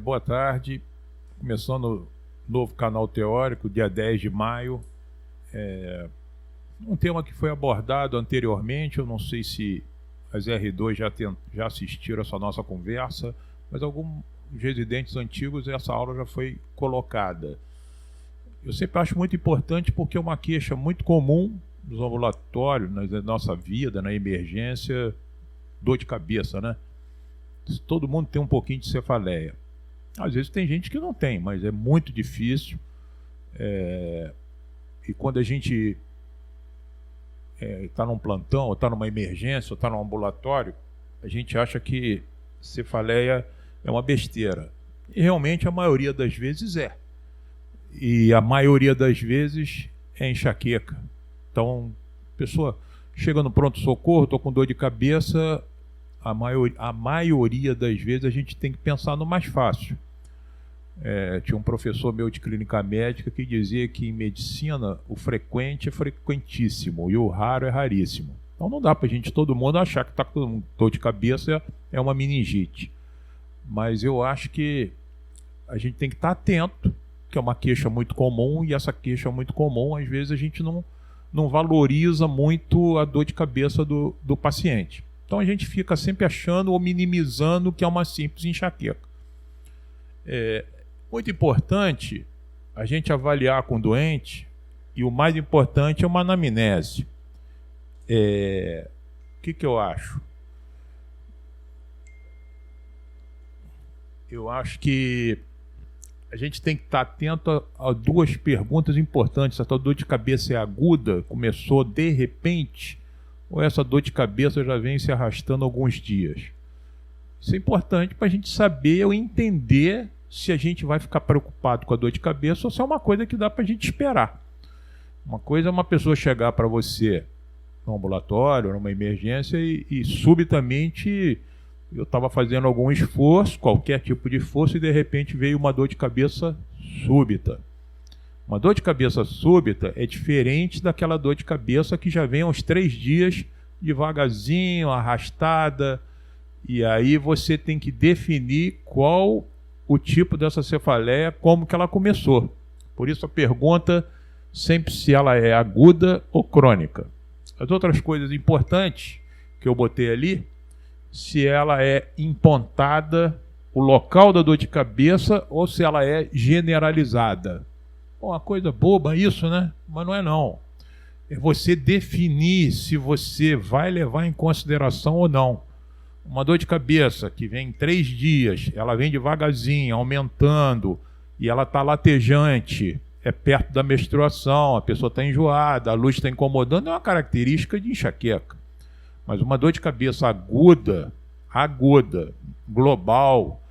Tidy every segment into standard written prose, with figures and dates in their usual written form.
Boa tarde, começando novo canal teórico, dia 10 de maio. Um tema que foi abordado anteriormente, eu não sei se as R2 já assistiram essa nossa conversa, mas alguns residentes antigos essa aula já foi colocada. Eu sempre acho muito importante porque é uma queixa muito comum nos ambulatórios, na nossa vida, na emergência, dor de cabeça, né? Todo mundo tem um pouquinho de cefaleia. Às vezes tem gente que não tem, mas é muito difícil. E quando a gente está num plantão, ou está numa emergência, ou está num ambulatório, a gente acha que cefaleia é uma besteira. E realmente a maioria das vezes é. E a maioria das vezes é enxaqueca. Então, a pessoa chega no pronto-socorro, estou com dor de cabeça, a maioria das vezes a gente tem que pensar no mais fácil. Tinha um professor meu de clínica médica que dizia que em medicina o frequente é frequentíssimo e o raro é raríssimo. Então não dá para todo mundo achar que está com dor de cabeça é uma meningite. Mas eu acho que a gente tem que estar atento, que é uma queixa muito comum, e essa queixa muito comum, às vezes a gente não valoriza muito a dor de cabeça do paciente. Então a gente fica sempre achando ou minimizando que é uma simples enxaqueca. Muito importante a gente avaliar com o doente, e o mais importante é uma anamnese. O que eu acho? Eu acho que a gente tem que estar atento a duas perguntas importantes. Essa dor de cabeça é aguda, começou de repente, ou essa dor de cabeça já vem se arrastando alguns dias? Isso é importante para a gente saber ou entender se a gente vai ficar preocupado com a dor de cabeça ou se é uma coisa que dá para a gente esperar. Uma coisa é uma pessoa chegar para você no ambulatório, numa emergência, e subitamente eu estava fazendo algum esforço, qualquer tipo de esforço, e de repente veio uma dor de cabeça súbita. Uma dor de cabeça súbita é diferente daquela dor de cabeça que já vem uns 3 dias, devagarzinho, arrastada, e aí você tem que definir qual o tipo dessa cefaleia, como que ela começou. Por isso a pergunta sempre se ela é aguda ou crônica. As outras coisas importantes que eu botei ali, se ela é empontada, o local da dor de cabeça, ou se ela é generalizada. Uma coisa boba isso, né? Mas não é não. É você definir se você vai levar em consideração ou não. Uma dor de cabeça que vem em 3 dias, ela vem devagarzinho, aumentando, e ela está latejante, é perto da menstruação, a pessoa está enjoada, a luz está incomodando, é uma característica de enxaqueca. Mas uma dor de cabeça aguda, global,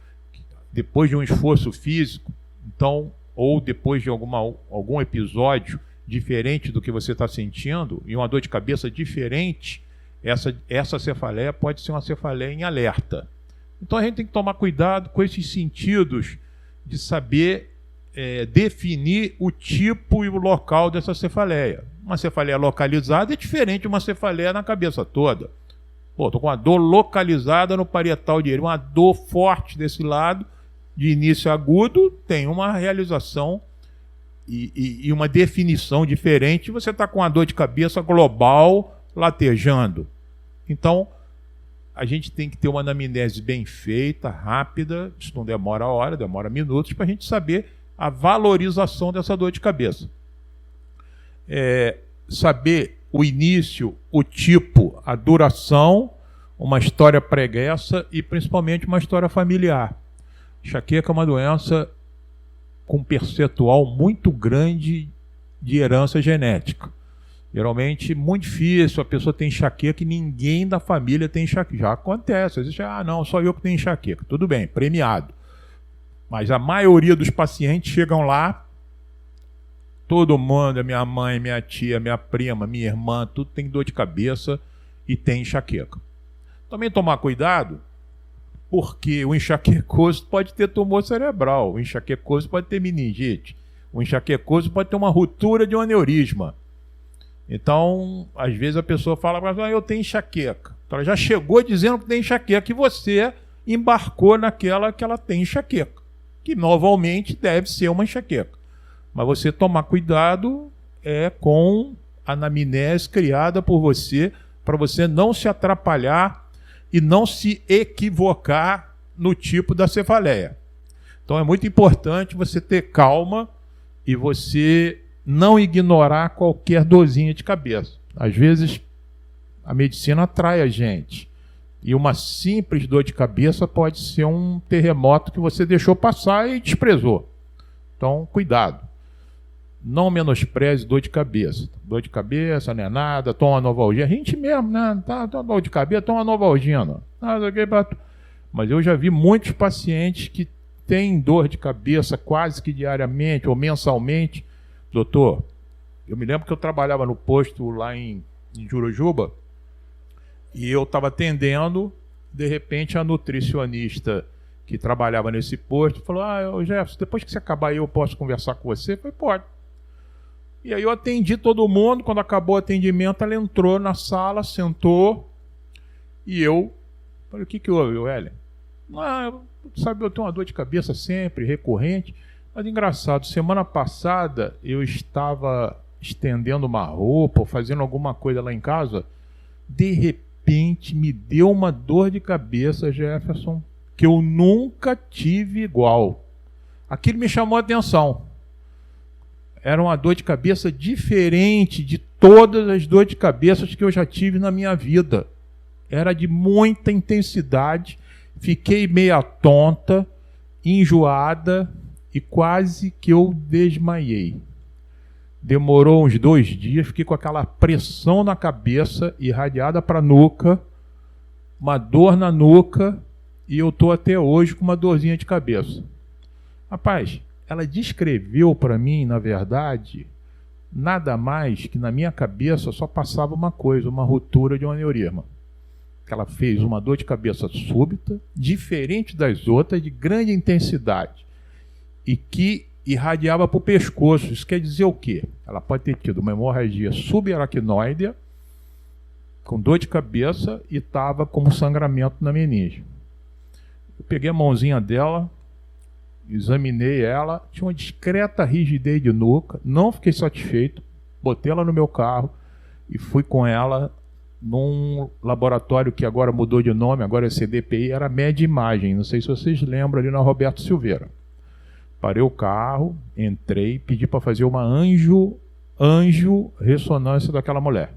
depois de um esforço físico, então, ou depois de algum episódio diferente do que você está sentindo, e uma dor de cabeça diferente, essa cefaleia pode ser uma cefaleia em alerta. Então a gente tem que tomar cuidado com esses sentidos de saber definir o tipo e o local dessa cefaleia. Uma cefaleia localizada é diferente de uma cefaleia na cabeça toda. Estou com uma dor localizada no parietal direito, uma dor forte desse lado, de início agudo, tem uma realização e uma definição diferente. Você está com uma dor de cabeça global, latejando. Então, a gente tem que ter uma anamnese bem feita, rápida, isso não demora hora, demora minutos, para a gente saber a valorização dessa dor de cabeça. Saber o início, o tipo, a duração, uma história pregressa e principalmente uma história familiar. Enxaqueca é uma doença com percentual muito grande de herança genética. Geralmente, muito difícil, a pessoa tem enxaqueca e ninguém da família tem enxaqueca. Já acontece, às vezes, não, só eu que tenho enxaqueca. Tudo bem, premiado. Mas a maioria dos pacientes chegam lá, todo mundo, minha mãe, minha tia, minha prima, minha irmã, tudo tem dor de cabeça e tem enxaqueca. Também tomar cuidado, porque o enxaquecoso pode ter tumor cerebral, o enxaquecoso pode ter meningite, o enxaquecoso pode ter uma ruptura de um aneurisma. Então, às vezes a pessoa fala, mas eu tenho enxaqueca. Então ela já chegou dizendo que tem enxaqueca e você embarcou naquela que ela tem enxaqueca, que normalmente deve ser uma enxaqueca. Mas você tomar cuidado com a anamnese criada por você, para você não se atrapalhar e não se equivocar no tipo da cefaleia. Então é muito importante você ter calma e você não ignorar qualquer dorzinha de cabeça. Às vezes a medicina atrai a gente e uma simples dor de cabeça pode ser um terremoto que você deixou passar e desprezou. Então, cuidado. Não menospreze dor de cabeça. Dor de cabeça não é nada, toma Novalgina. A gente mesmo, né? Tá dor de cabeça, toma Novalgina. Mas eu já vi muitos pacientes que têm dor de cabeça quase que diariamente ou mensalmente. Doutor, eu me lembro que eu trabalhava no posto lá em Jurujuba e eu estava atendendo, de repente a nutricionista que trabalhava nesse posto falou: Jefferson, depois que você acabar aí eu posso conversar com você? Eu falei: pode. E aí eu atendi todo mundo, quando acabou o atendimento ela entrou na sala, sentou e eu falei: o que houve, Hélio? Sabe, eu tenho uma dor de cabeça sempre, recorrente, mas engraçado, semana passada eu estava estendendo uma roupa, fazendo alguma coisa lá em casa, de repente me deu uma dor de cabeça, Jefferson, que eu nunca tive igual. Aquilo me chamou a atenção. Era uma dor de cabeça diferente de todas as dores de cabeça que eu já tive na minha vida. Era de muita intensidade, fiquei meia tonta, enjoada e quase que eu desmaiei. Demorou uns 2 dias, fiquei com aquela pressão na cabeça, irradiada para a nuca, uma dor na nuca, e eu estou até hoje com uma dorzinha de cabeça. Rapaz, ela descreveu para mim, na verdade, nada mais que na minha cabeça só passava uma coisa, uma ruptura de um aneurisma. Ela fez uma dor de cabeça súbita, diferente das outras, de grande intensidade, e que irradiava para o pescoço. Isso quer dizer o quê? Ela pode ter tido uma hemorragia subaracnoide, com dor de cabeça, e estava com um sangramento na meninge. Eu peguei a mãozinha dela, examinei ela, tinha uma discreta rigidez de nuca, não fiquei satisfeito, botei ela no meu carro e fui com ela num laboratório que agora mudou de nome, agora é CDPI, era Med-Imagem, não sei se vocês lembram, ali na Roberto Silveira. Parei o carro, entrei, pedi para fazer uma anjo ressonância daquela mulher.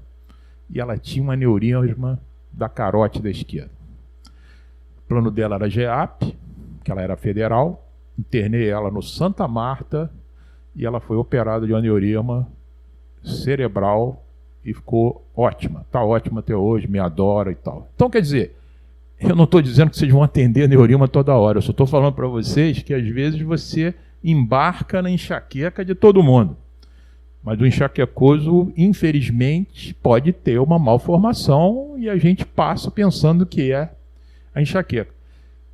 E ela tinha um aneurisma da carótida esquerda. O plano dela era GEAP, que ela era federal, internei ela no Santa Marta e ela foi operada de um aneurisma cerebral e ficou ótima. Está ótima até hoje, me adora e tal. Então, quer dizer, eu não estou dizendo que vocês vão atender aneurisma toda hora, eu só estou falando para vocês que às vezes você embarca na enxaqueca de todo mundo. Mas o enxaquecoso, infelizmente, pode ter uma malformação e a gente passa pensando que é a enxaqueca.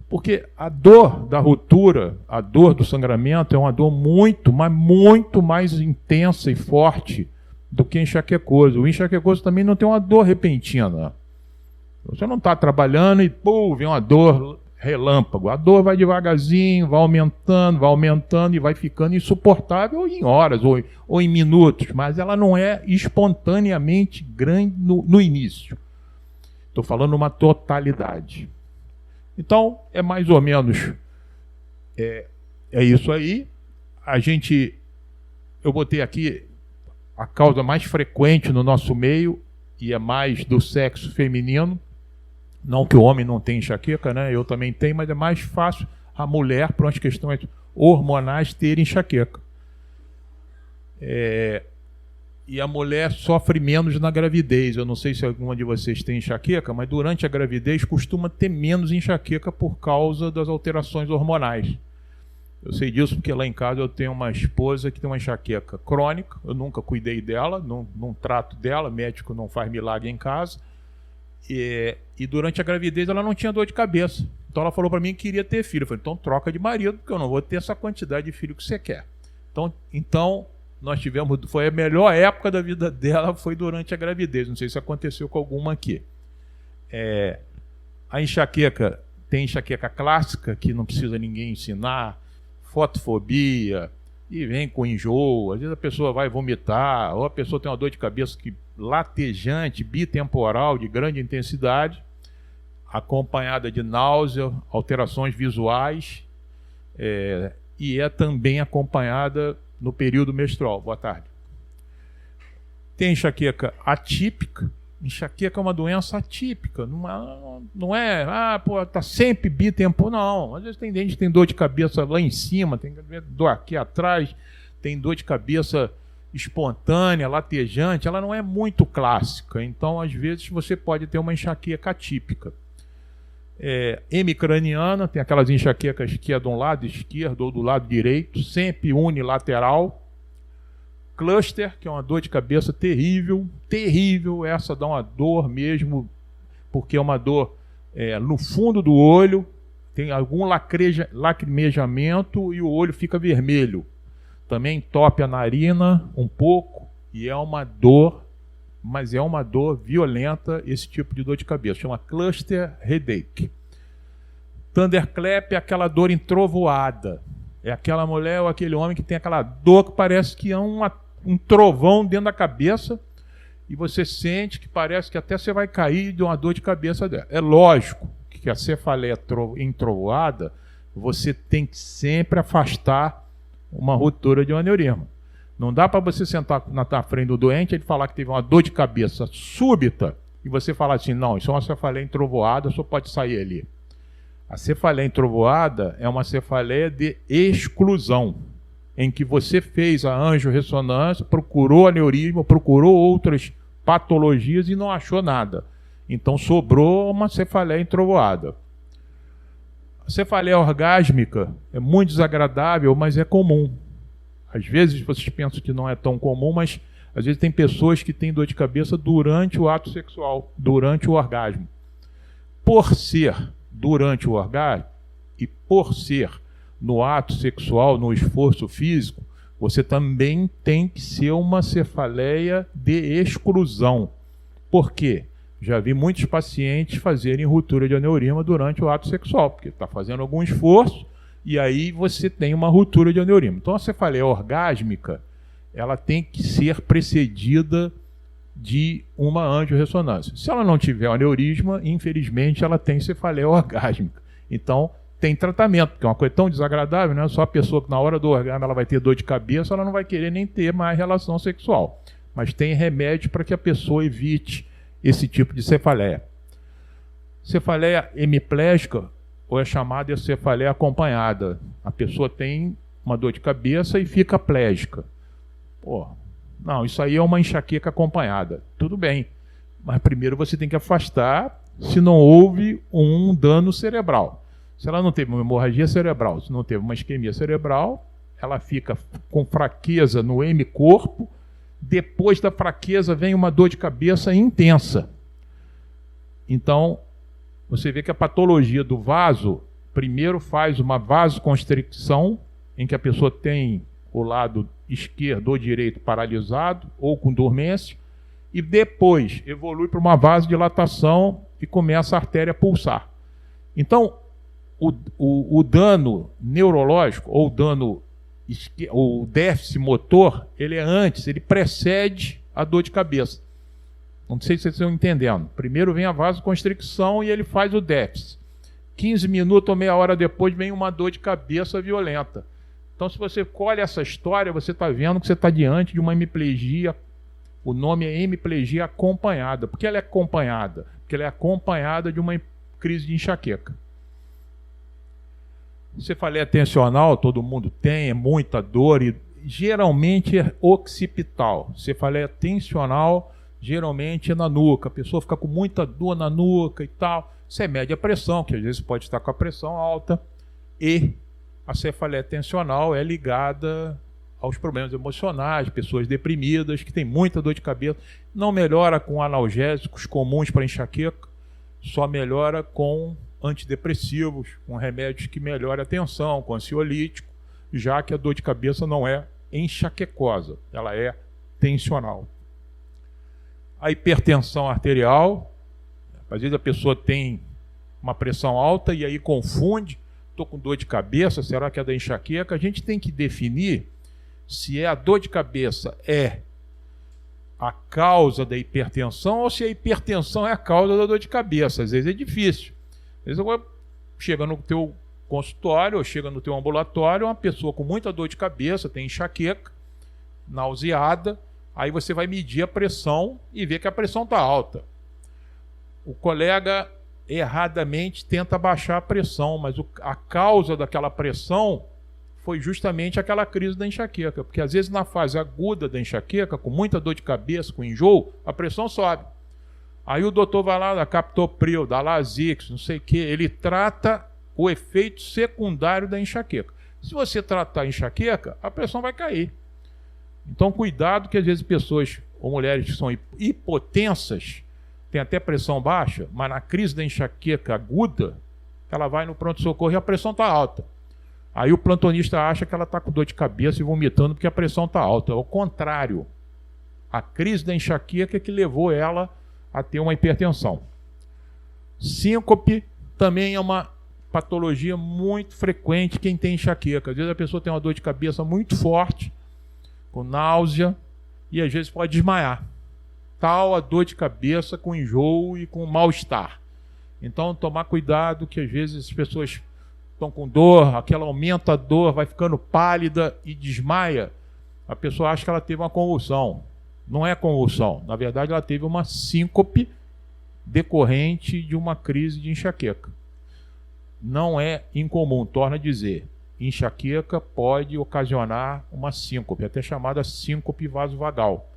Porque a dor da ruptura, a dor do sangramento é uma dor muito, mas muito mais intensa e forte do que enxaquecoso. O enxaquecoso também não tem uma dor repentina. Você não está trabalhando e vem uma dor relâmpago. A dor vai devagarzinho, vai aumentando e vai ficando insuportável em horas ou em minutos, mas ela não é espontaneamente grande no início. Estou falando uma totalidade. Então, é mais ou menos isso aí. Eu botei aqui a causa mais frequente no nosso meio e é mais do sexo feminino. Não que o homem não tenha enxaqueca, né? Eu também tenho, mas é mais fácil a mulher, por umas questões hormonais, ter enxaqueca. E a mulher sofre menos na gravidez. Eu não sei se alguma de vocês tem enxaqueca, mas durante a gravidez costuma ter menos enxaqueca por causa das alterações hormonais. Eu sei disso porque lá em casa eu tenho uma esposa que tem uma enxaqueca crônica. Eu nunca cuidei dela, não trato dela, médico não faz milagre em casa. E durante a gravidez ela não tinha dor de cabeça. Então ela falou para mim que queria ter filho. Eu falei: então troca de marido, porque eu não vou ter essa quantidade de filho que você quer. Então nós foi a melhor época da vida dela, foi durante a gravidez. Não sei se aconteceu com alguma aqui. A enxaqueca Tem enxaqueca clássica, que não precisa ninguém ensinar, fotofobia, e vem com enjoo. Às vezes a pessoa vai vomitar, ou a pessoa tem uma dor de cabeça latejante, bitemporal, de grande intensidade, acompanhada de náusea, alterações visuais, e é também acompanhada no período menstrual. Boa tarde. Tem enxaqueca atípica. Enxaqueca é uma doença atípica, não é, tá sempre bitempo, não. Às vezes tem gente que tem dor de cabeça lá em cima, tem dor aqui atrás, tem dor de cabeça espontânea, latejante, ela não é muito clássica, então às vezes você pode ter uma enxaqueca atípica. Hemicraniana, tem aquelas enxaquecas que é de um lado esquerdo ou do lado direito, sempre unilateral. Cluster, que é uma dor de cabeça terrível, essa dá uma dor mesmo, porque é uma dor no fundo do olho, tem algum lacrimejamento e o olho fica vermelho. Também entope a narina um pouco, e é uma dor, mas é uma dor violenta, esse tipo de dor de cabeça, chama cluster headache. Thunderclap é aquela dor entrovoada, é aquela mulher ou aquele homem que tem aquela dor que parece que é um trovão dentro da cabeça, e você sente que parece que até você vai cair de uma dor de cabeça dela. É lógico que a cefaleia entrovoada, você tem que sempre afastar uma ruptura de um aneurisma. Não dá para você sentar na frente do doente e ele falar que teve uma dor de cabeça súbita e você falar assim, não, isso é uma cefaleia entrovoada, só pode sair ali. A cefaleia entrovoada é uma cefaleia de exclusão, em que você fez a angiorressonância, procurou aneurisma, procurou outras patologias e não achou nada. Então sobrou uma cefaleia entrovoada. A cefaleia orgásmica é muito desagradável, mas é comum. Às vezes vocês pensam que não é tão comum, mas às vezes tem pessoas que têm dor de cabeça durante o ato sexual, durante o orgasmo. Por ser durante o orgasmo e por ser no ato sexual, no esforço físico, você também tem que ser uma cefaleia de exclusão. Por quê? Já vi muitos pacientes fazerem ruptura de aneurisma durante o ato sexual, porque está fazendo algum esforço e aí você tem uma ruptura de aneurisma. Então a cefaleia orgásmica, ela tem que ser precedida de uma angiorressonância. Se ela não tiver aneurisma, infelizmente ela tem cefaleia orgásmica. Então tem tratamento, porque é uma coisa tão desagradável, né? Só a pessoa que na hora do orgasmo ela vai ter dor de cabeça, ela não vai querer nem ter mais relação sexual. Mas tem remédio para que a pessoa evite esse tipo de cefaleia. Cefaleia hemiplégica, ou é chamada de cefaleia acompanhada. A pessoa tem uma dor de cabeça e fica plégica. Não, isso aí é uma enxaqueca acompanhada. Tudo bem, mas primeiro você tem que afastar se não houve um dano cerebral. Se ela não teve uma hemorragia cerebral, se não teve uma isquemia cerebral, ela fica com fraqueza no hemicorpo. Depois da fraqueza vem uma dor de cabeça intensa. Então, você vê que a patologia do vaso, primeiro faz uma vasoconstricção, em que a pessoa tem o lado esquerdo ou direito paralisado ou com dormência, e depois evolui para uma vasodilatação e começa a artéria a pulsar. Então, o dano neurológico ou o déficit motor, ele é antes, ele precede a dor de cabeça. Não sei se vocês estão entendendo. Primeiro vem a vasoconstricção e ele faz o déficit. 15 minutos ou meia hora depois vem uma dor de cabeça violenta. Então, se você colhe essa história, você está vendo que você está diante de uma hemiplegia. O nome é hemiplegia acompanhada. Por que ela é acompanhada? Porque ela é acompanhada de uma crise de enxaqueca. Cefaleia tensional, todo mundo tem, é muita dor e geralmente é occipital. Cefaleia tensional, geralmente é na nuca. A pessoa fica com muita dor na nuca e tal. Isso é média pressão, que às vezes pode estar com a pressão alta. E a cefaleia tensional é ligada aos problemas emocionais, pessoas deprimidas, que têm muita dor de cabeça. Não melhora com analgésicos comuns para enxaqueca, só melhora com antidepressivos, com remédios que melhoram a tensão, com ansiolítico, já que a dor de cabeça não é enxaquecosa, ela é tensional. A hipertensão arterial, às vezes a pessoa tem uma pressão alta e aí confunde, estou com dor de cabeça, será que é da enxaqueca? A gente tem que definir se a dor de cabeça é a causa da hipertensão ou se a hipertensão é a causa da dor de cabeça. Às vezes é difícil. Às vezes chega no teu consultório ou chega no teu ambulatório uma pessoa com muita dor de cabeça, tem enxaqueca, nauseada, aí você vai medir a pressão e ver que a pressão está alta. O colega erradamente tenta baixar a pressão, mas a causa daquela pressão foi justamente aquela crise da enxaqueca, porque às vezes na fase aguda da enxaqueca, com muita dor de cabeça, com enjoo, a pressão sobe. Aí o doutor vai lá, dá captopril, dá Lasix, não sei o que, ele trata o efeito secundário da enxaqueca. Se você tratar a enxaqueca, a pressão vai cair. Então cuidado que às vezes pessoas ou mulheres que são hipotensas, tem até pressão baixa, mas na crise da enxaqueca aguda, ela vai no pronto-socorro e a pressão está alta. Aí o plantonista acha que ela está com dor de cabeça e vomitando porque a pressão está alta. É o contrário. A crise da enxaqueca é que levou ela a ter uma hipertensão. Síncope também é uma patologia muito frequente quem tem enxaqueca. Às vezes a pessoa tem uma dor de cabeça muito forte, com náusea, e às vezes pode desmaiar. Tal a dor de cabeça com enjoo e com mal-estar. Então tomar cuidado que às vezes as pessoas estão com dor, aquela aumenta a dor, vai ficando pálida e desmaia. A pessoa acha que ela teve uma convulsão. Não é convulsão. Na verdade, ela teve uma síncope decorrente de uma crise de enxaqueca. Não é incomum, torna a dizer. Enxaqueca pode ocasionar uma síncope, até chamada síncope vasovagal.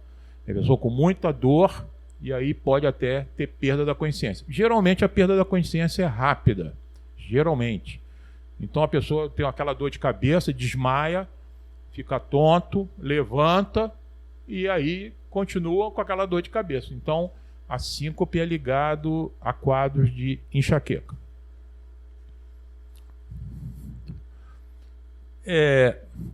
A pessoa com muita dor e aí pode até ter perda da consciência. Geralmente a perda da consciência é rápida. Geralmente. Então a pessoa tem aquela dor de cabeça, desmaia, fica tonto, levanta e aí continua com aquela dor de cabeça. Então a síncope é ligado a quadros de enxaqueca.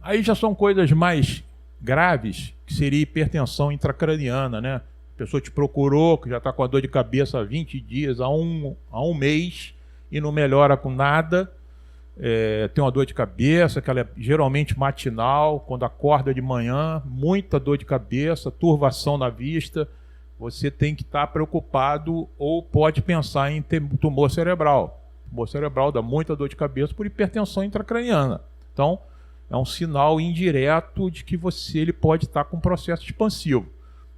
Aí já são coisas mais graves, que seria hipertensão intracraniana, né? A pessoa te procurou, que já está com a dor de cabeça há 20 dias, há um mês, e não melhora com nada. Tem uma dor de cabeça, que ela é geralmente matinal, quando acorda de manhã, muita dor de cabeça, turvação na vista, você tem que estar preocupado ou pode pensar em ter tumor cerebral. Tumor cerebral dá muita dor de cabeça por hipertensão intracraniana. Então, é um sinal indireto de que ele pode estar com um processo expansivo.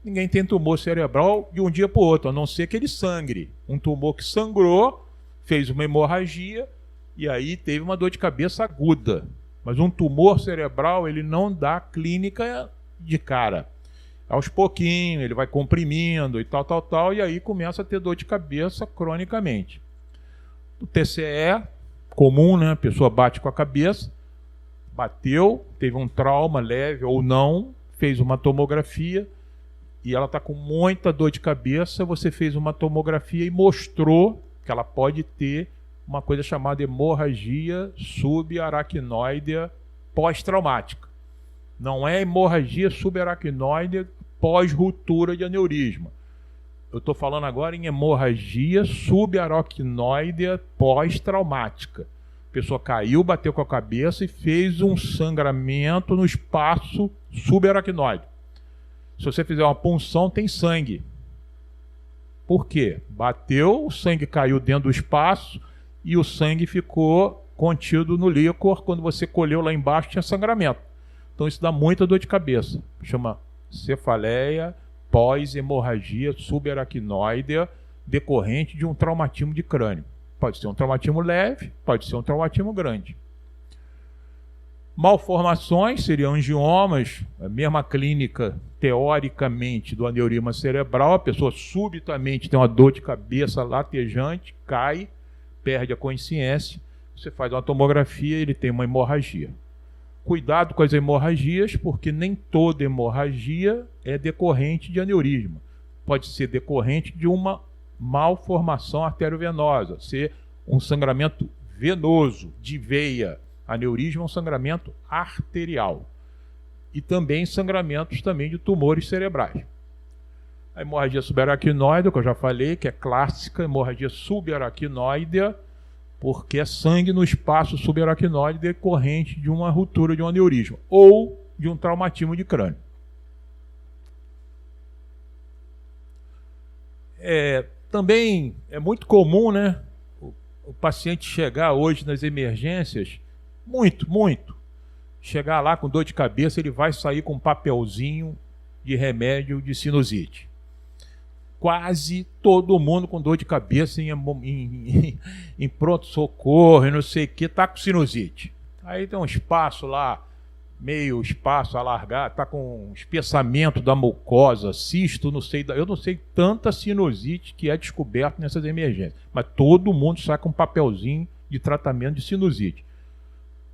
Ninguém tem tumor cerebral de um dia para o outro, a não ser que ele sangre. Um tumor que sangrou, fez uma hemorragia e aí teve uma dor de cabeça aguda. Mas um tumor cerebral, ele não dá clínica de cara. Aos pouquinhos, ele vai comprimindo e tal, e aí começa a ter dor de cabeça cronicamente. O TCE, comum, né? A pessoa bate com a cabeça, bateu, teve um trauma leve ou não, fez uma tomografia e ela está com muita dor de cabeça, você fez uma tomografia e mostrou que ela pode ter uma coisa chamada hemorragia subaracnoidea pós-traumática. Não é hemorragia subaracnoidea pós-ruptura de aneurisma. Eu estou falando agora em hemorragia subaracnoidea pós-traumática. A pessoa caiu, bateu com a cabeça e fez um sangramento no espaço subaracnoide. Se você fizer uma punção, tem sangue. Por quê? Bateu, o sangue caiu dentro do espaço e o sangue ficou contido no líquor. Quando você colheu lá embaixo, tinha sangramento. Então isso dá muita dor de cabeça. Chama cefaleia pós-hemorragia subaracnoidea decorrente de um traumatismo de crânio. Pode ser um traumatismo leve, pode ser um traumatismo grande. Malformações seriam angiomas, a mesma clínica, teoricamente, do aneurisma cerebral. A pessoa subitamente tem uma dor de cabeça latejante, cai, perde a consciência. Você faz uma tomografia e ele tem uma hemorragia. Cuidado com as hemorragias, porque nem toda hemorragia é decorrente de aneurisma. Pode ser decorrente de uma malformação arteriovenosa, ser um sangramento venoso, de veia. Aneurisma é um sangramento arterial. E também sangramentos também de tumores cerebrais. A hemorragia subaracnoide, que eu já falei, que é clássica, hemorragia subaracnoide, porque é sangue no espaço subaracnoide decorrente de uma ruptura de um aneurisma ou de um traumatismo de crânio. Também é muito comum, né, o paciente chegar hoje nas emergências, muito, chegar lá com dor de cabeça, ele vai sair com um papelzinho de remédio de sinusite. Quase todo mundo com dor de cabeça em pronto-socorro e não sei o que, está com sinusite. Aí tem um espaço lá, meio espaço alargado, está com um espessamento da mucosa, cisto, eu não sei tanta sinusite que é descoberto nessas emergências, mas todo mundo sai com um papelzinho de tratamento de sinusite.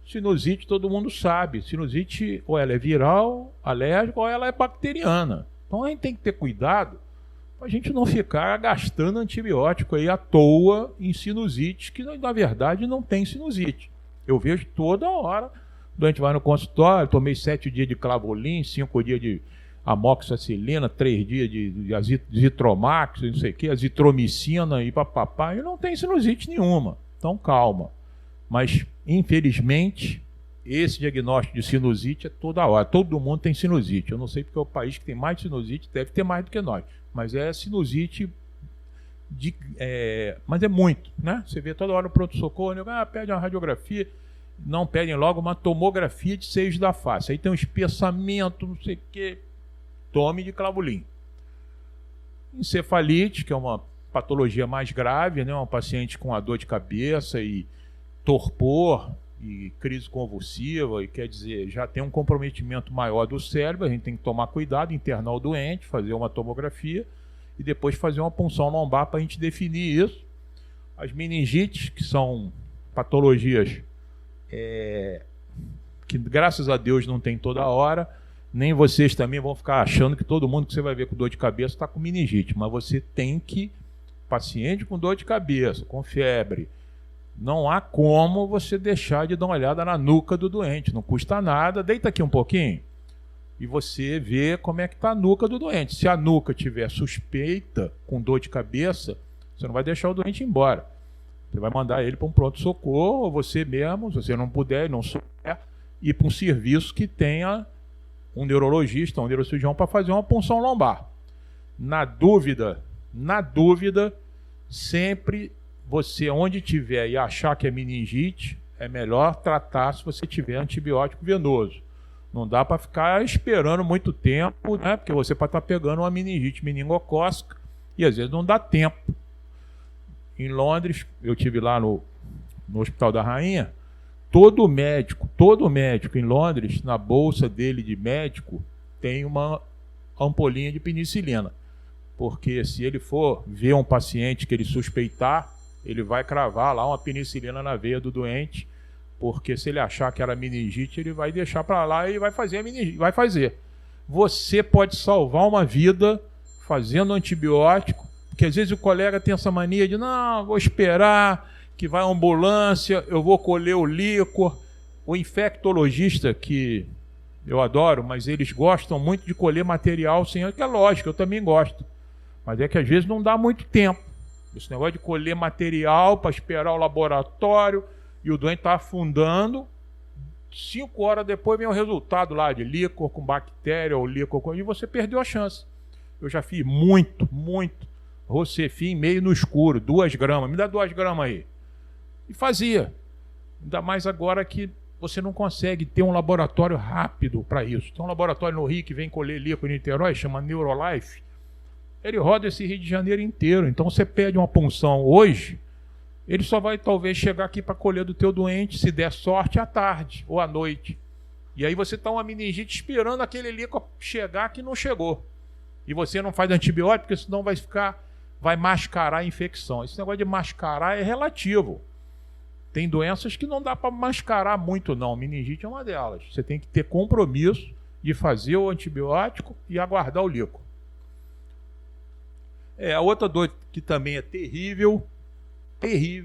Sinusite todo mundo sabe, sinusite ou ela é viral, alérgica, ou ela é bacteriana. Então a gente tem que ter cuidado para a gente não ficar gastando antibiótico aí à toa em sinusite, que na verdade não tem sinusite. Eu vejo toda hora, o doente vai no consultório, tomei 7 dias de clavolin, 5 dias de amoxicilina, 3 dias de azitromax, não sei o que, azitromicina e papapá, e não tem sinusite nenhuma. Então calma. Mas, infelizmente, esse diagnóstico de sinusite é toda hora. Todo mundo tem sinusite. Eu não sei porque é o país que tem mais sinusite, deve ter mais do que nós. Mas é sinusite, mas é muito, né? Você vê toda hora no pronto-socorro, pede uma radiografia, não pedem logo uma tomografia de seios da face. Aí tem um espessamento, não sei o quê. Tome de clavolin. Encefalite, que é uma patologia mais grave, né? Um paciente com a dor de cabeça e torpor e crise convulsiva, e quer dizer, já tem um comprometimento maior do cérebro, a gente tem que tomar cuidado, internar o doente, fazer uma tomografia e depois fazer uma punção lombar para a gente definir isso. As meningites, que são patologias que graças a Deus não tem toda hora, nem vocês também vão ficar achando que todo mundo que você vai ver com dor de cabeça está com meningite, mas você tem que, paciente com dor de cabeça, com febre, não há como você deixar de dar uma olhada na nuca do doente. Não custa nada. Deita aqui um pouquinho e você vê como é que está a nuca do doente. Se a nuca tiver suspeita, com dor de cabeça, você não vai deixar o doente embora. Você vai mandar ele para um pronto-socorro, ou você mesmo, se você não puder e não souber, ir para um serviço que tenha um neurologista, um neurocirurgião para fazer uma punção lombar. Na dúvida, sempre você, onde tiver e achar que é meningite, é melhor tratar se você tiver antibiótico venoso. Não dá para ficar esperando muito tempo, né? Porque você pode estar pegando uma meningite meningocócica e às vezes não dá tempo. Em Londres, eu tive lá no Hospital da Rainha, todo médico em Londres, na bolsa dele de médico, tem uma ampolinha de penicilina. Porque se ele for ver um paciente que ele suspeitar, ele vai cravar lá uma penicilina na veia do doente, porque se ele achar que era meningite, ele vai deixar para lá e vai fazer a meningite. Vai fazer. Você pode salvar uma vida fazendo antibiótico, porque às vezes o colega tem essa mania de, não, vou esperar que vai a ambulância, eu vou colher o líquor. O infectologista, que eu adoro, mas eles gostam muito de colher material sem, que é lógico, eu também gosto. Mas é que às vezes não dá muito tempo. Esse negócio de colher material para esperar o laboratório e o doente está afundando. 5 horas depois vem o resultado lá de líquor com bactéria ou líquor com... e você perdeu a chance. Eu já fiz muito Rocefin meio no escuro, 2 gramas. Me dá 2 gramas aí. E fazia. Ainda mais agora que você não consegue ter um laboratório rápido para isso. Tem um laboratório no Rio que vem colher líquor em Niterói, chama Neurolife. Ele roda esse Rio de Janeiro inteiro. Então você pede uma punção hoje, ele só vai talvez chegar aqui para colher do teu doente, se der sorte, à tarde ou à noite. E aí você está uma meningite esperando aquele líquor chegar que não chegou. E você não faz antibiótico, porque senão vai mascarar a infecção. Esse negócio de mascarar é relativo. Tem doenças que não dá para mascarar muito, não. Meningite é uma delas. Você tem que ter compromisso de fazer o antibiótico e aguardar o líquor. A outra dor que também é terrível,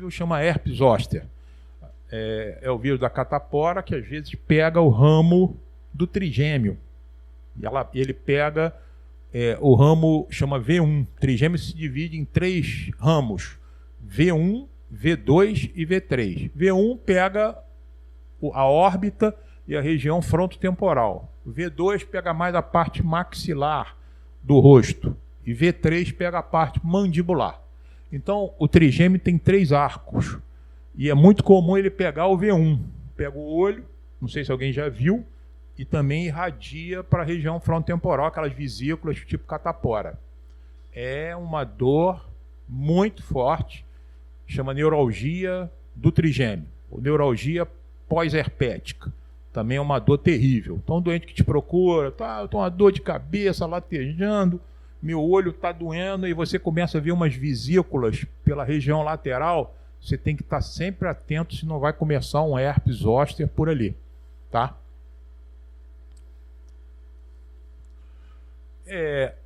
chama herpes zoster. É o vírus da catapora, que às vezes pega o ramo do trigêmeo. E ele pega o ramo chama V1. Trigêmeo se divide em 3 ramos: V1, V2 e V3. V1 pega a órbita e a região frontotemporal. V2 pega mais a parte maxilar do rosto. E V3 pega a parte mandibular. Então, o trigêmeo tem 3 arcos. E é muito comum ele pegar o V1. Pega o olho, não sei se alguém já viu, e também irradia para a região frontotemporal, aquelas vesículas tipo catapora. É uma dor muito forte, chama neuralgia do trigêmeo, ou neuralgia pós-herpética. Também é uma dor terrível. Então, o doente que te procura, eu estou uma dor de cabeça, latejando, meu olho está doendo, e você começa a ver umas vesículas pela região lateral, você tem que estar sempre atento se não vai começar um herpes zoster por ali, tá?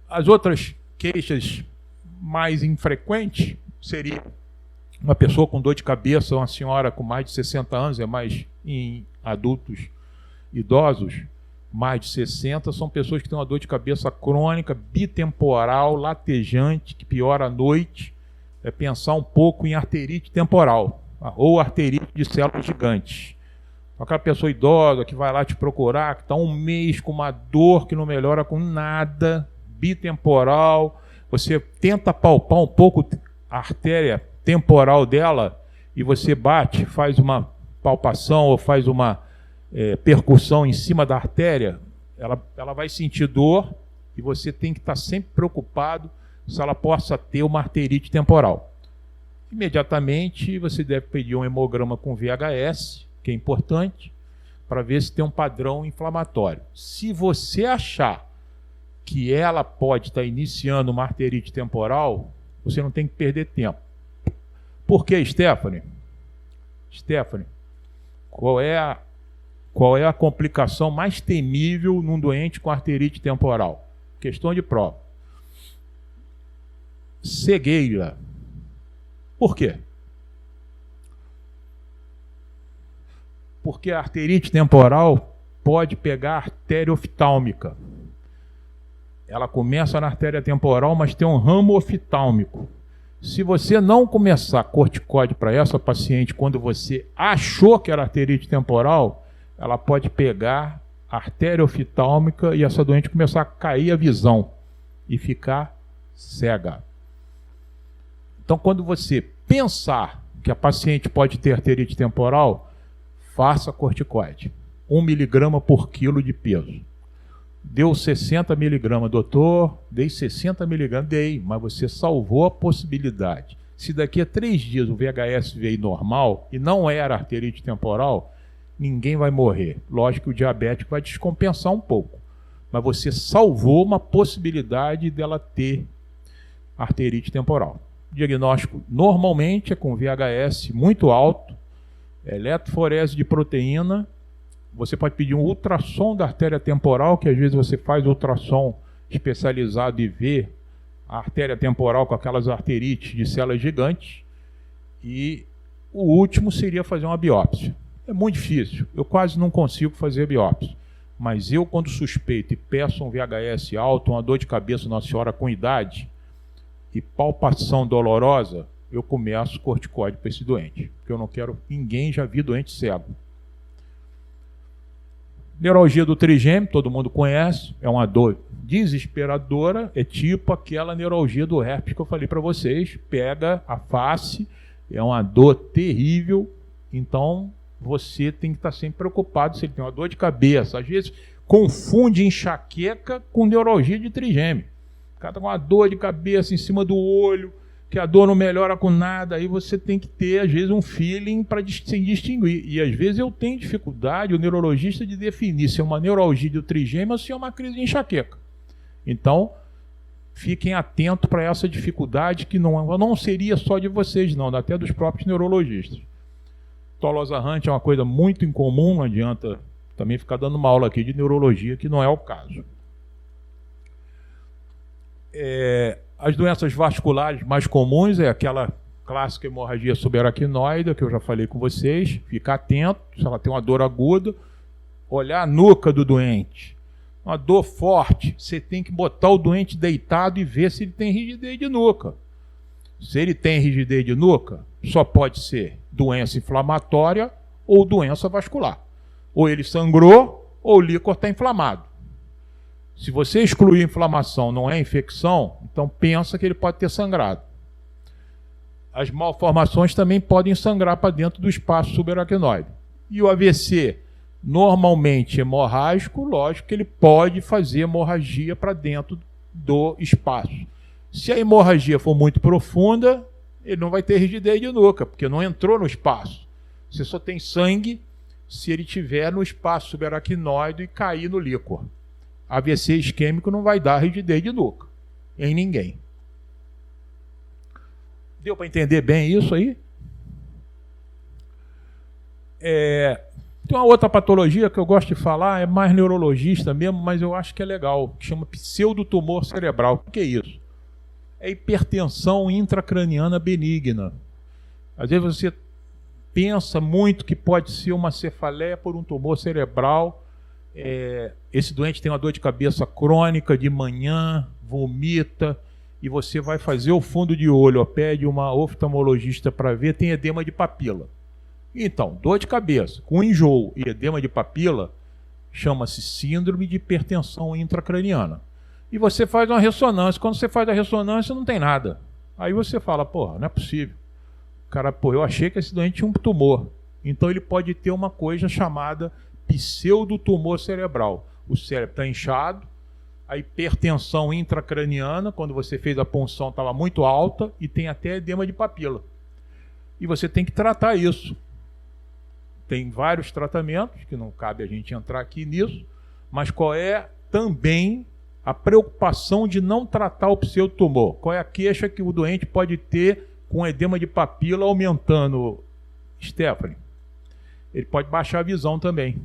As outras queixas mais infrequentes seria uma pessoa com dor de cabeça, uma senhora com mais de 60 anos, é mais em adultos idosos, mais de 60, são pessoas que têm uma dor de cabeça crônica, bitemporal, latejante, que piora à noite. É pensar um pouco em arterite temporal, ou arterite de células gigantes. Aquela pessoa idosa que vai lá te procurar, que está um mês com uma dor que não melhora com nada, bitemporal, você tenta palpar um pouco a artéria temporal dela e você bate, faz uma palpação ou faz uma percussão em cima da artéria, ela vai sentir dor e você tem que estar sempre preocupado se ela possa ter uma arterite temporal. Imediatamente você deve pedir um hemograma com VHS, que é importante, para ver se tem um padrão inflamatório. Se você achar que ela pode estar iniciando uma arterite temporal, você não tem que perder tempo. Por quê, Stephanie? Stephanie, qual é a complicação mais temível num doente com arterite temporal? Questão de prova. Cegueira. Por quê? Porque a arterite temporal pode pegar a artéria oftálmica. Ela começa na artéria temporal, mas tem um ramo oftálmico. Se você não começar corticoide para essa paciente quando você achou que era arterite temporal, ela pode pegar a artéria oftálmica e essa doente começar a cair a visão e ficar cega. Então, quando você pensar que a paciente pode ter arterite temporal, faça corticoide. 1 miligrama por quilo de peso. Deu 60 miligramas, doutor, dei 60 miligramas, dei, mas você salvou a possibilidade. Se daqui a 3 dias o VHS veio normal e não era arterite temporal, ninguém vai morrer. Lógico que o diabético vai descompensar um pouco, mas você salvou uma possibilidade dela ter arterite temporal. O diagnóstico normalmente é com VHS muito alto, eletroforese de proteína. Você pode pedir um ultrassom da artéria temporal, que às vezes você faz ultrassom especializado e vê a artéria temporal com aquelas arterites de células gigantes. E o último seria fazer uma biópsia. É muito difícil, eu quase não consigo fazer biópsia. Mas eu, quando suspeito e peço um VHS alto, uma dor de cabeça na senhora com idade e palpação dolorosa, eu começo corticoide para esse doente. Porque eu não quero, ninguém já vi doente cego. Neuralgia do trigêmeo, todo mundo conhece, é uma dor desesperadora, é tipo aquela neuralgia do herpes que eu falei para vocês, pega a face, é uma dor terrível, então você tem que estar sempre preocupado se ele tem uma dor de cabeça. Às vezes confunde enxaqueca com neuralgia de trigêmeo. O cara está com uma dor de cabeça em cima do olho, que a dor não melhora com nada, aí você tem que ter, às vezes, um feeling para se distinguir. E, às vezes, eu tenho dificuldade, o neurologista, de definir se é uma neuralgia do trigêmeo ou se é uma crise de enxaqueca. Então, fiquem atentos para essa dificuldade, que não seria só de vocês, não, até dos próprios neurologistas. Tolosarrante é uma coisa muito incomum, não adianta também ficar dando uma aula aqui de neurologia, que não é o caso. As doenças vasculares mais comuns é aquela clássica hemorragia subaracnoide, que eu já falei com vocês. Ficar atento, se ela tem uma dor aguda, olhar a nuca do doente. uma dor forte, você tem que botar o doente deitado e ver se ele tem rigidez de nuca. Se ele tem rigidez de nuca, só pode ser doença inflamatória ou doença vascular. Ou ele sangrou ou o líquor está inflamado. Se você excluir a inflamação, não é infecção, então pensa que ele pode ter sangrado. As malformações também podem sangrar para dentro do espaço subaracnoide. E o AVC, normalmente hemorrágico, lógico que ele pode fazer hemorragia para dentro do espaço. Se a hemorragia for muito profunda, ele não vai ter rigidez de nuca, porque não entrou no espaço. Você só tem sangue se ele estiver no espaço subaracnoide e cair no líquor. AVC isquêmico não vai dar rigidez de nuca em ninguém. Deu para entender bem isso aí? Tem uma outra patologia que eu gosto de falar, é mais neurologista mesmo, mas eu acho que é legal, que chama pseudotumor cerebral. O que é isso? É hipertensão intracraniana benigna. Às vezes você pensa muito que pode ser uma cefaleia por um tumor cerebral. Esse doente tem uma dor de cabeça crônica de manhã, vomita, e você vai fazer o fundo de olho, pede uma oftalmologista para ver, tem edema de papila. Então, dor de cabeça com enjoo e edema de papila chama-se síndrome de hipertensão intracraniana. E você faz uma ressonância. Quando você faz a ressonância, não tem nada. Aí você fala, porra, não é possível. Cara, eu achei que esse doente tinha um tumor. Então ele pode ter uma coisa chamada pseudotumor cerebral. O cérebro está inchado, a hipertensão intracraniana, quando você fez a punção, estava muito alta e tem até edema de papila. E você tem que tratar isso. Tem vários tratamentos, que não cabe a gente entrar aqui nisso, mas qual é também a preocupação de não tratar o pseudotumor? Qual é a queixa que o doente pode ter com edema de papila aumentando, Stephanie? Ele pode baixar a visão também,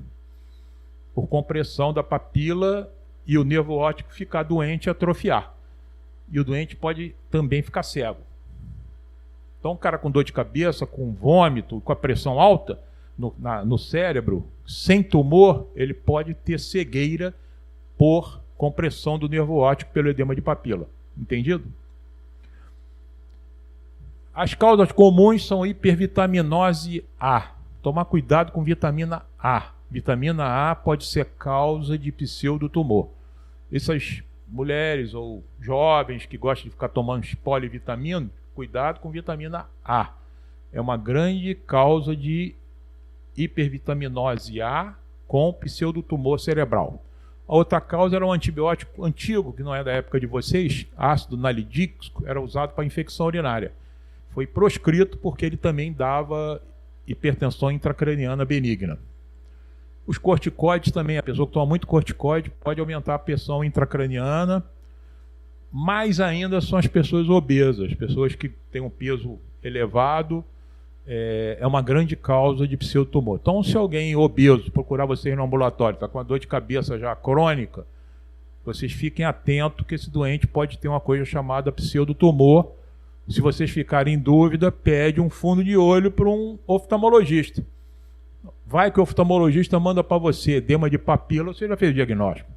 por compressão da papila e o nervo óptico ficar doente e atrofiar. E o doente pode também ficar cego. Então, um cara com dor de cabeça, com vômito, com a pressão alta no cérebro, sem tumor, ele pode ter cegueira por compressão do nervo óptico pelo edema de papila. Entendido? As causas comuns são hipervitaminose A. Tomar cuidado com vitamina A. Vitamina A pode ser causa de pseudotumor. Essas mulheres ou jovens que gostam de ficar tomando polivitamina, cuidado com vitamina A. É uma grande causa de hipervitaminose A com pseudotumor cerebral. A outra causa era um antibiótico antigo, que não é da época de vocês, ácido nalidíxico, era usado para infecção urinária. Foi proscrito porque ele também dava hipertensão intracraniana benigna. Os corticoides também, a pessoa que toma muito corticoide pode aumentar a pressão intracraniana. Mais ainda são as pessoas obesas, pessoas que têm um peso elevado, é uma grande causa de pseudotumor. Então, se alguém obeso procurar vocês no ambulatório, está com uma dor de cabeça já crônica, vocês fiquem atentos que esse doente pode ter uma coisa chamada pseudotumor. Se vocês ficarem em dúvida, pede um fundo de olho para um oftalmologista. Vai que o oftalmologista manda para você edema de papila, você já fez o diagnóstico.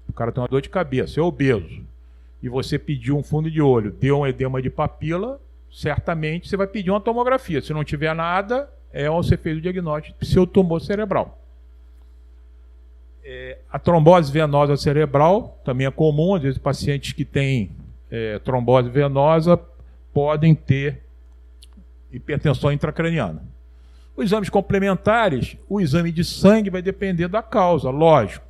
O cara tem uma dor de cabeça, é obeso, e você pediu um fundo de olho, deu um edema de papila, certamente você vai pedir uma tomografia. Se não tiver nada, você fez o diagnóstico de pseudotumor cerebral. A trombose venosa cerebral também é comum, às vezes pacientes que têm trombose venosa podem ter hipertensão intracraniana. Os exames complementares, o exame de sangue vai depender da causa, lógico.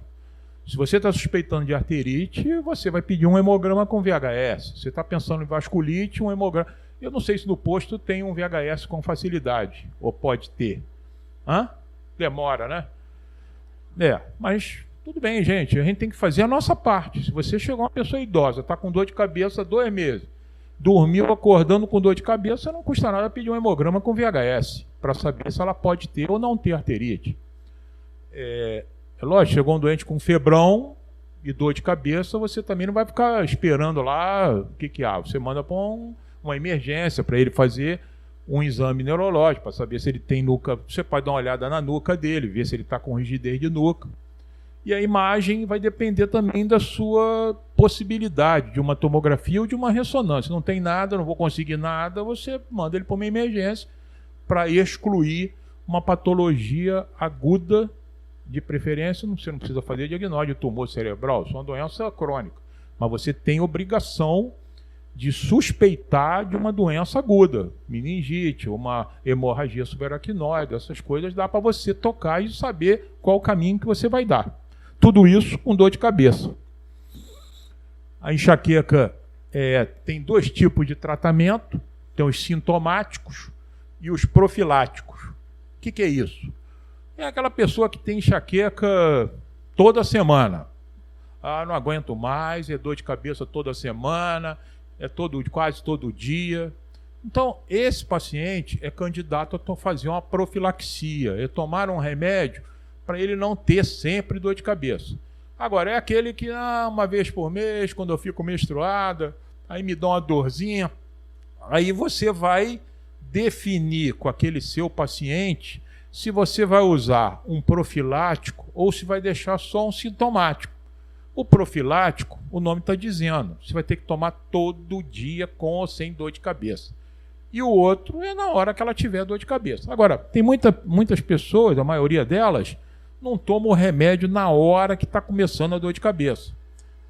Se você está suspeitando de arterite, você vai pedir um hemograma com VHS. Se você está pensando em vasculite, um hemograma. Eu não sei se no posto tem um VHS com facilidade, ou pode ter. Demora, né? Mas tudo bem, gente. A gente tem que fazer a nossa parte. Se você chegou uma pessoa idosa, está com dor de cabeça há 2 meses, dormiu acordando com dor de cabeça, não custa nada pedir um hemograma com VHS, para saber se ela pode ter ou não ter arterite. Lógico, chegou um doente com febrão e dor de cabeça, você também não vai ficar esperando lá o que há. Você manda para uma emergência para ele fazer um exame neurológico, para saber se ele tem nuca. Você pode dar uma olhada na nuca dele, ver se ele está com rigidez de nuca. E a imagem vai depender também da sua possibilidade, de uma tomografia ou de uma ressonância. Não tem nada, não vou conseguir nada, você manda ele para uma emergência para excluir uma patologia aguda, de preferência. Você não precisa fazer diagnóstico de tumor cerebral, isso é uma doença crônica. Mas você tem obrigação de suspeitar de uma doença aguda, meningite, uma hemorragia subaracnoide, essas coisas dá para você tocar e saber qual o caminho que você vai dar. Tudo isso com dor de cabeça. A enxaqueca tem dois tipos de tratamento, tem os sintomáticos e os profiláticos. O que é isso? É aquela pessoa que tem enxaqueca toda semana. Ah, não aguento mais, é dor de cabeça toda semana, quase todo dia. Então, esse paciente é candidato a fazer uma profilaxia, é tomar um remédio para ele não ter sempre dor de cabeça. Agora, é aquele que uma vez por mês, quando eu fico menstruada, aí me dá uma dorzinha, aí você vai definir com aquele seu paciente se você vai usar um profilático ou se vai deixar só um sintomático. O profilático, o nome está dizendo, você vai ter que tomar todo dia com ou sem dor de cabeça. E o outro é na hora que ela tiver dor de cabeça. Agora, tem muitas pessoas, a maioria delas, não tomam o remédio na hora que está começando a dor de cabeça.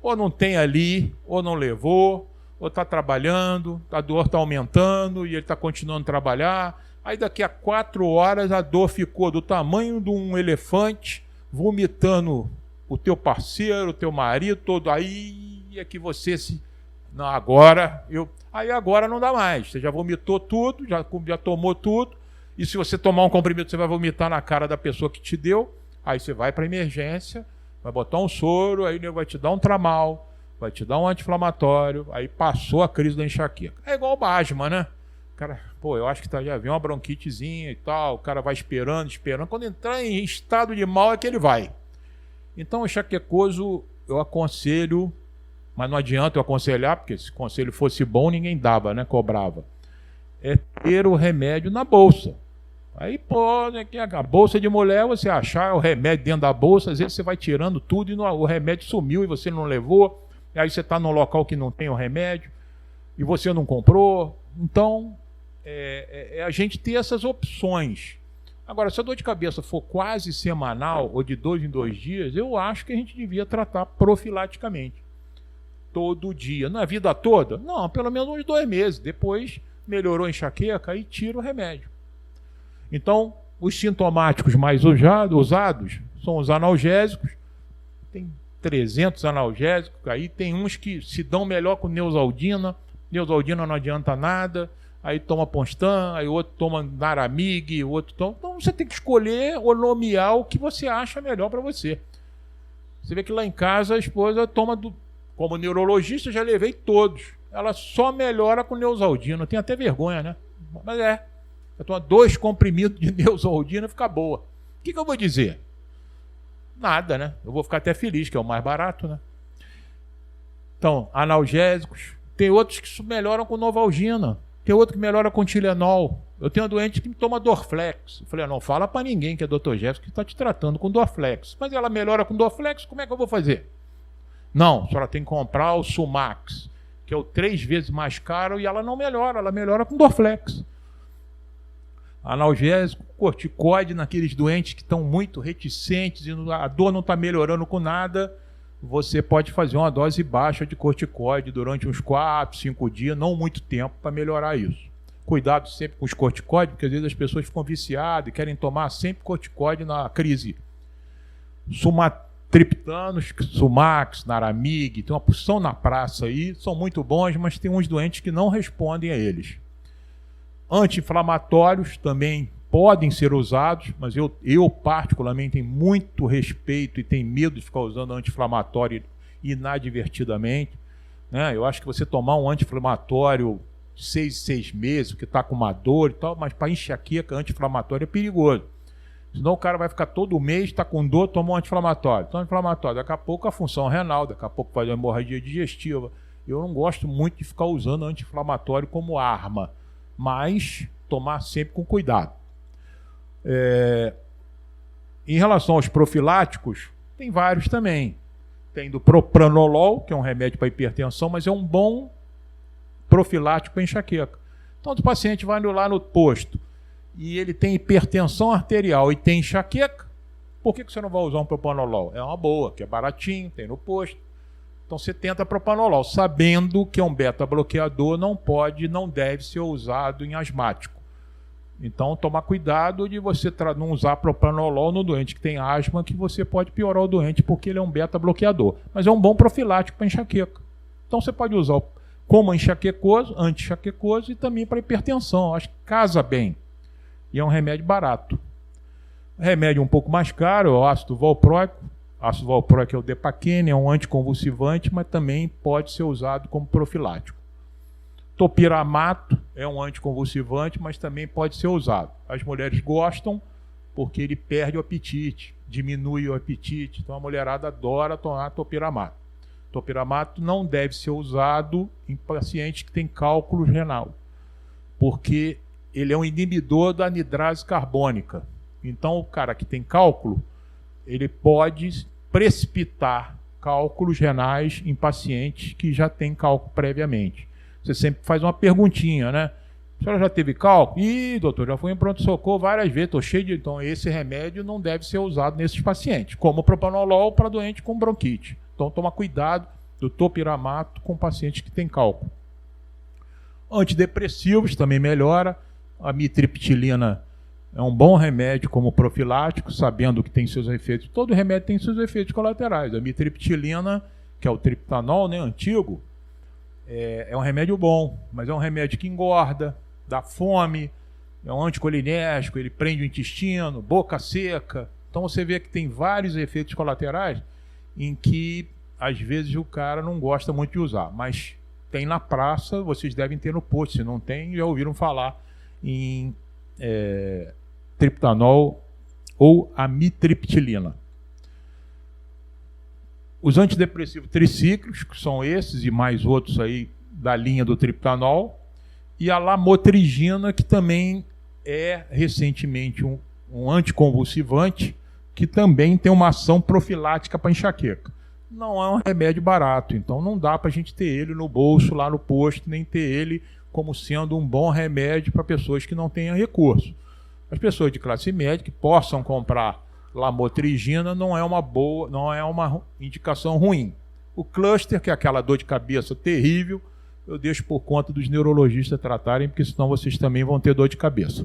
Ou não tem ali, ou não levou, ou está trabalhando, a dor está aumentando e ele está continuando a trabalhar. Aí daqui a 4 horas a dor ficou do tamanho de um elefante, vomitando o teu parceiro, o teu marido, todo. Aí é que você se... Não, Aí agora não dá mais. Você já vomitou tudo, já tomou tudo. E se você tomar um comprimido, você vai vomitar na cara da pessoa que te deu. Aí você vai para emergência, vai botar um soro, aí ele vai te dar um tramal, vai te dar um anti-inflamatório, aí passou a crise da enxaqueca. É igual o asma, né? O cara, eu acho que já vem uma bronquitezinha e tal, o cara vai esperando. Quando entrar em estado de mal é que ele vai. Então, o enxaquecoso, eu aconselho, mas não adianta eu aconselhar, porque se o conselho fosse bom, ninguém dava, né? Cobrava. É ter o remédio na bolsa. Aí, né, a bolsa de mulher, você achar o remédio dentro da bolsa, às vezes você vai tirando tudo e o remédio sumiu e você não levou. Aí você está num local que não tem o remédio e você não comprou. Então, a gente ter essas opções. Agora, se a dor de cabeça for quase semanal ou de 2 em 2 dias, eu acho que a gente devia tratar profilaticamente. Todo dia. Na vida toda? Não, pelo menos uns 2 meses. Depois melhorou a enxaqueca, aí tira o remédio. Então, os sintomáticos mais usados são os analgésicos. Tem 300 analgésicos. Aí tem uns que se dão melhor com Neosaldina. Neosaldina não adianta nada. Aí toma Ponstan, aí o outro toma Naramig, o outro toma... Então você tem que escolher ou nomear o que você acha melhor para você. Você vê que lá em casa a esposa toma... Como neurologista, já levei todos. Ela só melhora com Neosaldina. Eu tenho até vergonha, né? Mas eu tomo 2 comprimidos de Neosaldina e fica boa. O que eu vou dizer? Nada, né? Eu vou ficar até feliz, que é o mais barato, né? Então, analgésicos. Tem outros que melhoram com Novalgina. Tem outro que melhora com Tilenol. Eu tenho um doente que toma Dorflex. Eu falei, não fala para ninguém que é Dr. Jefferson que está te tratando com Dorflex. Mas ela melhora com Dorflex, como é que eu vou fazer? Não, a senhora tem que comprar o Sumax, que é o 3 vezes mais caro, e ela não melhora, ela melhora com Dorflex. Analgésico, corticoide naqueles doentes que estão muito reticentes e a dor não está melhorando com nada, você pode fazer uma dose baixa de corticoide durante uns 4, 5 dias, não muito tempo, para melhorar isso. Cuidado sempre com os corticoides, porque às vezes as pessoas ficam viciadas e querem tomar sempre corticoide na crise. Sumatriptanos, Sumax, Naramig, tem uma porção na praça aí, são muito bons, mas tem uns doentes que não respondem a eles. Anti-inflamatórios também podem ser usados, mas eu particularmente tenho muito respeito e tenho medo de ficar usando anti-inflamatório inadvertidamente, né? Eu acho que você tomar um anti-inflamatório 6 meses, que está com uma dor e tal, mas para enxaqueca, anti-inflamatório é perigoso. Senão o cara vai ficar todo mês, está com dor, toma um anti-inflamatório. Então, anti-inflamatório, daqui a pouco a função renal, daqui a pouco faz uma hemorragia digestiva. Eu não gosto muito de ficar usando anti-inflamatório como arma, mas tomar sempre com cuidado. Em relação aos profiláticos, Tem vários também. Tem do propranolol, que é um remédio para hipertensão, mas é um bom profilático para enxaqueca. Então, o paciente vai lá no posto e ele tem hipertensão arterial e tem enxaqueca, por que você não vai usar um propranolol? É uma boa, que é baratinho, tem no posto. Então você tenta propranolol, sabendo que é um beta-bloqueador, não deve ser usado em asmático. Então tomar cuidado de você não usar propranolol no doente que tem asma, que você pode piorar o doente porque ele é um beta-bloqueador. Mas é um bom profilático para enxaqueca. Então você pode usar como enxaquecoso, anti-enxaquecoso e também para hipertensão. Acho que casa bem. E é um remédio barato. Remédio um pouco mais caro é o ácido valproico. Ácido valproico é o Depaquene, é um anticonvulsivante, mas também pode ser usado como profilático. Topiramato é um anticonvulsivante, mas também pode ser usado. As mulheres gostam porque ele perde o apetite, diminui o apetite. Então a mulherada adora tomar topiramato. Topiramato não deve ser usado em pacientes que têm cálculo renal, porque ele é um inibidor da anidrase carbônica. Então o cara que tem cálculo, ele pode precipitar cálculos renais em pacientes que já têm cálculo previamente. Você sempre faz uma perguntinha, né? A senhora já teve cálculo? Ih, doutor, já fui em pronto-socorro várias vezes, estou cheio de... Então, esse remédio não deve ser usado nesses pacientes, como o propranolol para doente com bronquite. Então, toma cuidado do topiramato com pacientes que têm cálculo. Antidepressivos também melhora. A mitriptilina é um bom remédio como profilático, sabendo que tem seus efeitos. Todo remédio tem seus efeitos colaterais. A mitriptilina, que é o triptanol, né, antigo, é um remédio bom, mas é um remédio que engorda, dá fome, é um anticolinérgico, ele prende o intestino, boca seca. Então você vê que tem vários efeitos colaterais em que às vezes o cara não gosta muito de usar, mas tem na praça, vocês devem ter no posto. Se não tem, já ouviram falar em triptanol ou amitriptilina. Os antidepressivos tricíclicos, que são esses e mais outros aí da linha do triptanol, e a lamotrigina, que também é recentemente um anticonvulsivante, que também tem uma ação profilática para enxaqueca. Não é um remédio barato, então não dá para a gente ter ele no bolso, lá no posto, nem ter ele como sendo um bom remédio para pessoas que não tenham recurso. As pessoas de classe média que possam comprar lamotrigina não é uma indicação ruim. O cluster, que é aquela dor de cabeça terrível, eu deixo por conta dos neurologistas tratarem, porque senão vocês também vão ter dor de cabeça.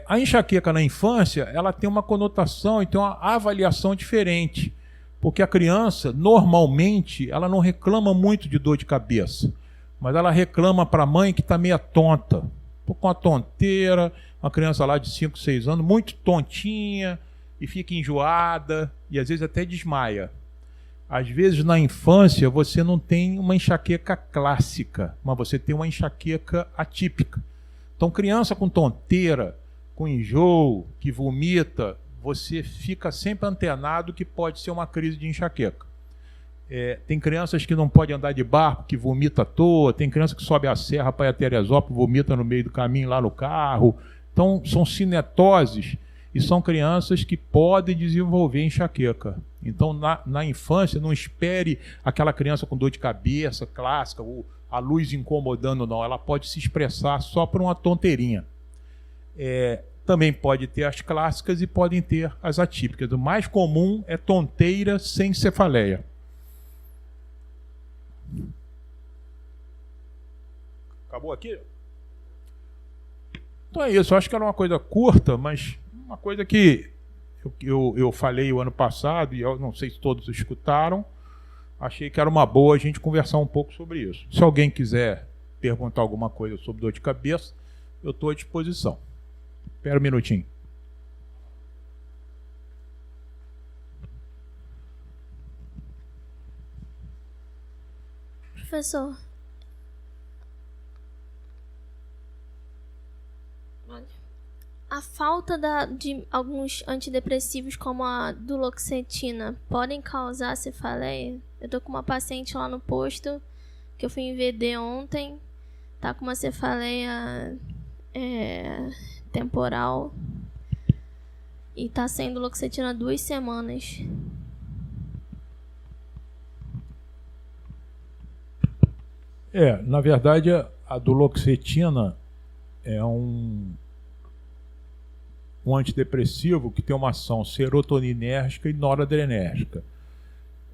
A enxaqueca na infância, ela tem uma conotação e tem uma avaliação diferente, porque a criança, normalmente, ela não reclama muito de dor de cabeça, mas ela reclama para a mãe que está meio tonta, com uma tonteira, uma criança lá de 5, 6 anos, muito tontinha, e fica enjoada, e às vezes até desmaia. Às vezes, na infância, você não tem uma enxaqueca clássica, mas você tem uma enxaqueca atípica. Então, criança com tonteira, com enjoo, que vomita, você fica sempre antenado que pode ser uma crise de enxaqueca. Tem crianças que não podem andar de barco, que vomita à toa, tem criança que sobe a serra para ir a Teresópolis, vomita no meio do caminho lá no carro. Então, são cinetoses e são crianças que podem desenvolver enxaqueca. Então, na infância, não espere aquela criança com dor de cabeça clássica, ou a luz incomodando, não. Ela pode se expressar só por uma tonteirinha. Também pode ter as clássicas e podem ter as atípicas. O mais comum é tonteira sem cefaleia. Acabou aqui? Então é isso, eu acho que era uma coisa curta, mas uma coisa que eu falei o ano passado, e eu não sei se todos escutaram, achei que era uma boa a gente conversar um pouco sobre isso. Se alguém quiser perguntar alguma coisa sobre dor de cabeça, eu estou à disposição. Espera um minutinho. Professor, a falta de alguns antidepressivos, como a duloxetina, podem causar cefaleia? Eu tô com uma paciente lá no posto, que eu fui em VD ontem, tá com uma cefaleia temporal. E tá sendo duloxetina há 2 semanas. Na verdade, a duloxetina é um antidepressivo que tem uma ação serotoninérgica e noradrenérgica.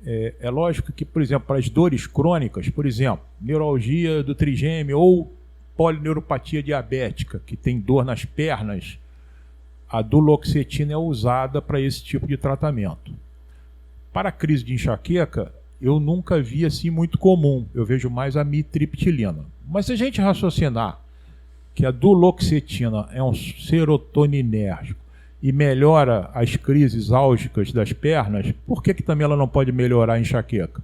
É lógico que, por exemplo, para as dores crônicas, por exemplo, neuralgia do trigêmeo ou polineuropatia diabética, que tem dor nas pernas, a duloxetina é usada para esse tipo de tratamento. Para a crise de enxaqueca, eu nunca vi assim muito comum, eu vejo mais a amitriptilina. Mas se a gente raciocinar que a duloxetina é um serotoninérgico e melhora as crises álgicas das pernas, por que também ela não pode melhorar a enxaqueca?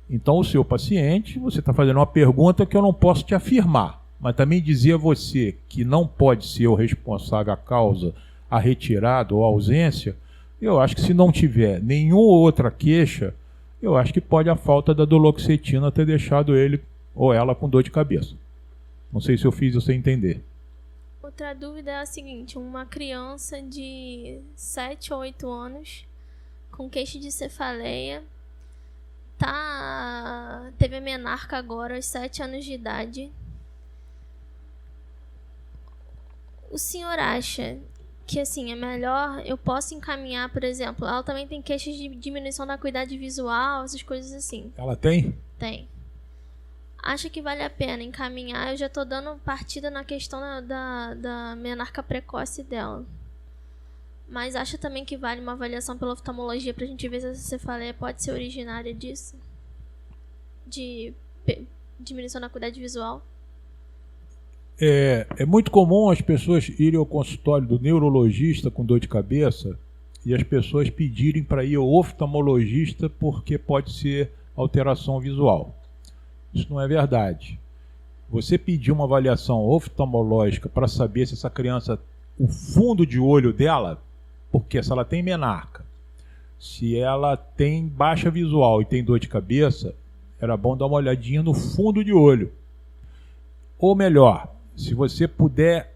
Então o seu paciente, você está fazendo uma pergunta que eu não posso te afirmar, mas também dizer a você que não pode ser o responsável a causa, a retirada ou a ausência, eu acho que se não tiver nenhuma outra queixa, eu acho que pode a falta da duloxetina ter deixado ele ou ela com dor de cabeça. Não sei se eu fiz você entender. Outra dúvida é a seguinte: uma criança de 7 ou 8 anos com queixa de cefaleia teve a menarca agora aos 7 anos de idade. O senhor acha que assim é melhor, eu posso encaminhar, por exemplo, ela também tem queixas de diminuição da acuidade visual, essas coisas assim. Ela tem? Tem. Acha que vale a pena encaminhar? Eu já tô dando partida na questão da menarca precoce dela. Mas acha também que vale uma avaliação pela oftalmologia pra gente ver se essa cefaleia pode ser originária disso? De diminuição da acuidade visual? É muito comum as pessoas irem ao consultório do neurologista com dor de cabeça e as pessoas pedirem para ir ao oftalmologista porque pode ser alteração visual. Isso não é verdade. Você pedir uma avaliação oftalmológica para saber se essa criança, o fundo de olho dela, porque se ela tem menarca, se ela tem baixa visual e tem dor de cabeça, era bom dar uma olhadinha no fundo de olho. Ou melhor, se você puder,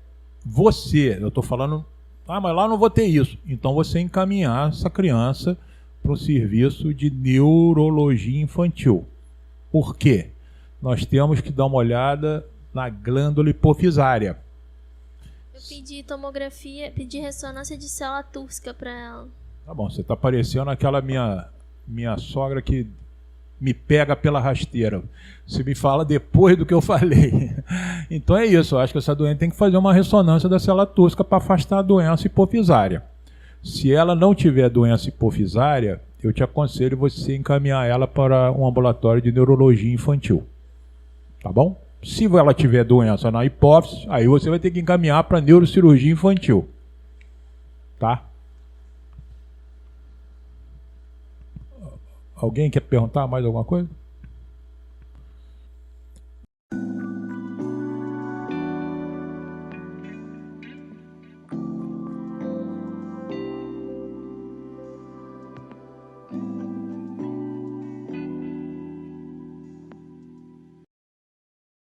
eu estou falando, mas lá não vou ter isso. Então você encaminhar essa criança para o serviço de neurologia infantil. Por quê? Nós temos que dar uma olhada na glândula hipofisária. Eu pedi tomografia, pedi ressonância de célula túrcica para ela. Tá bom, você está parecendo aquela minha sogra que me pega pela rasteira. Você me fala depois do que eu falei. Então é isso, eu acho que essa doente tem que fazer uma ressonância da célula túrcica para afastar a doença hipofisária. Se ela não tiver doença hipofisária, eu te aconselho você encaminhar ela para um ambulatório de neurologia infantil. Tá bom? Se ela tiver doença na hipófise, aí você vai ter que encaminhar para neurocirurgia infantil. Tá? Alguém quer perguntar mais alguma coisa?